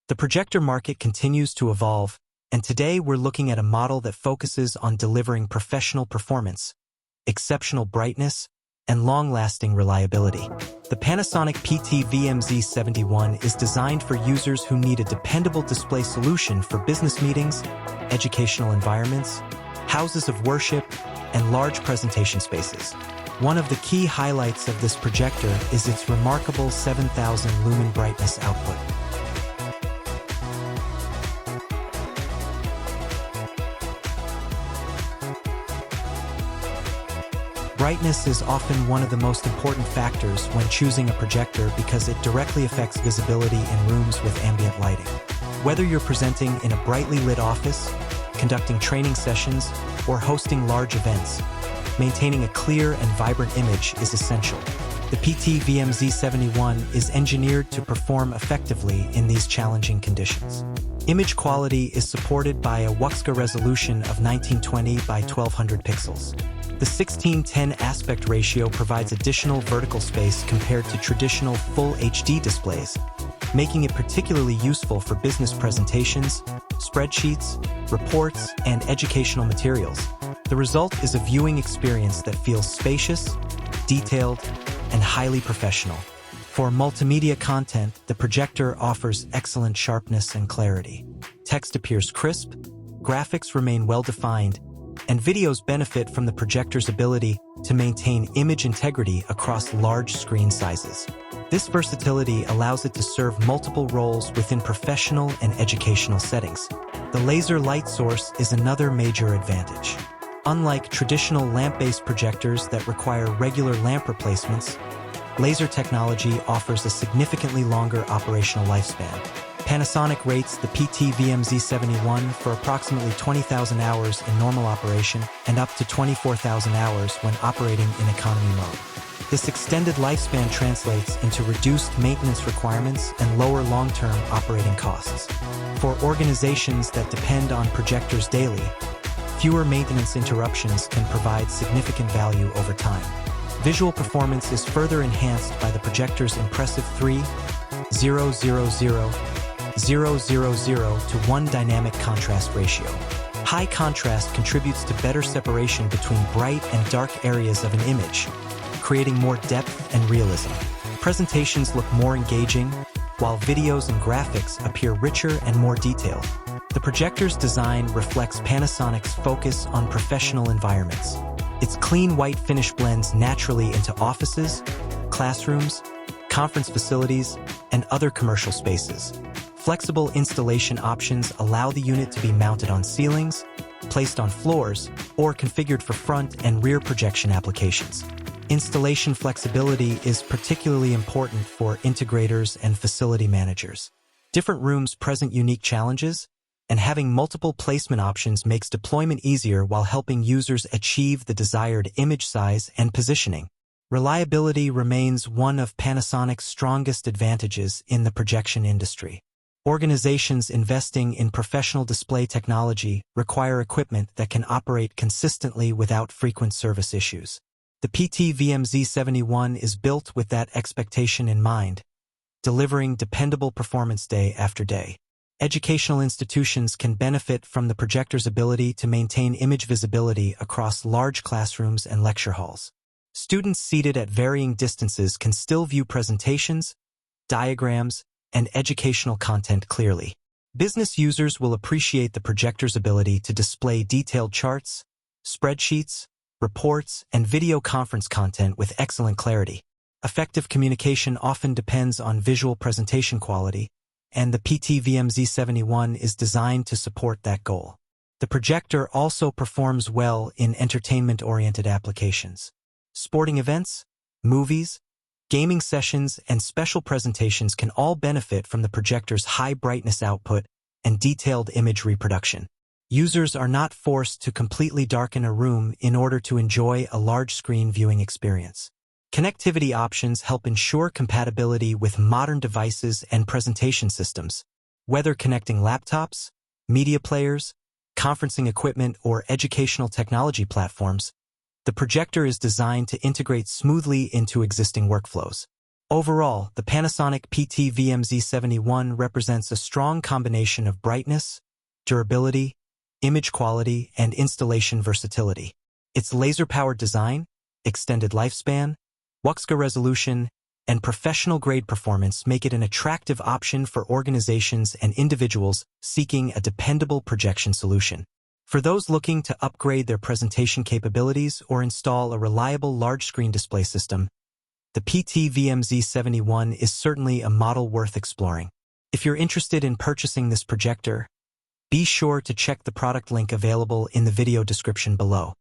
The projector market continues to evolve, and today we're looking at a model that focuses on delivering professional performance, exceptional brightness, and long-lasting reliability. The Panasonic PT-VMZ71 is designed for users who need a dependable display solution for business meetings, educational environments, houses of worship, and large presentation spaces. One of the key highlights of this projector is its remarkable 7,000 lumen brightness output. Brightness is often one of the most important factors when choosing a projector because it directly affects visibility in rooms with ambient lighting. Whether you're presenting in a brightly lit office, conducting training sessions, or hosting large events, maintaining a clear and vibrant image is essential. The PT-VMZ71 is engineered to perform effectively in these challenging conditions. Image quality is supported by a WUXGA resolution of 1920 by 1200 pixels. The 16:10 aspect ratio provides additional vertical space compared to traditional Full HD displays, making it particularly useful for business presentations, spreadsheets, reports, and educational materials. The result is a viewing experience that feels spacious, detailed, and highly professional. For multimedia content, the projector offers excellent sharpness and clarity. Text appears crisp, graphics remain well-defined, and videos benefit from the projector's ability to maintain image integrity across large screen sizes. This versatility allows it to serve multiple roles within professional and educational settings. The laser light source is another major advantage. Unlike traditional lamp-based projectors that require regular lamp replacements, laser technology offers a significantly longer operational lifespan. Panasonic rates the PT-VMZ71 for approximately 20,000 hours in normal operation and up to 24,000 hours when operating in economy mode. This extended lifespan translates into reduced maintenance requirements and lower long-term operating costs. For organizations that depend on projectors daily, fewer maintenance interruptions can provide significant value over time. Visual performance is further enhanced by the projector's impressive 3:0:0:0:0:0 to 1 dynamic contrast ratio. High contrast contributes to better separation between bright and dark areas of an image, creating more depth and realism. Presentations look more engaging, while videos and graphics appear richer and more detailed. The projector's design reflects Panasonic's focus on professional environments. Its clean white finish blends naturally into offices, classrooms, conference facilities, and other commercial spaces. Flexible installation options allow the unit to be mounted on ceilings, placed on floors, or configured for front and rear projection applications. Installation flexibility is particularly important for integrators and facility managers. Different rooms present unique challenges, and having multiple placement options makes deployment easier while helping users achieve the desired image size and positioning. Reliability remains one of Panasonic's strongest advantages in the projection industry. Organizations investing in professional display technology require equipment that can operate consistently without frequent service issues. The PT-VMZ71 is built with that expectation in mind, delivering dependable performance day after day. Educational institutions can benefit from the projector's ability to maintain image visibility across large classrooms and lecture halls. Students seated at varying distances can still view presentations, diagrams, and educational content clearly. Business users will appreciate the projector's ability to display detailed charts, spreadsheets, reports, and video conference content with excellent clarity. Effective communication often depends on visual presentation quality, and the PT-VMZ71 is designed to support that goal. The projector also performs well in entertainment-oriented applications. Sporting events, movies, gaming sessions, and special presentations can all benefit from the projector's high brightness output and detailed image reproduction. Users are not forced to completely darken a room in order to enjoy a large-screen viewing experience. Connectivity options help ensure compatibility with modern devices and presentation systems. Whether connecting laptops, media players, conferencing equipment, or educational technology platforms, the projector is designed to integrate smoothly into existing workflows. Overall, the Panasonic PT-VMZ71 represents a strong combination of brightness, durability, image quality, and installation versatility. Its laser-powered design, extended lifespan, WUXGA resolution, and professional-grade performance make it an attractive option for organizations and individuals seeking a dependable projection solution. For those looking to upgrade their presentation capabilities or install a reliable large-screen display system, the PT-VMZ71 is certainly a model worth exploring. If you're interested in purchasing this projector, be sure to check the product link available in the video description below.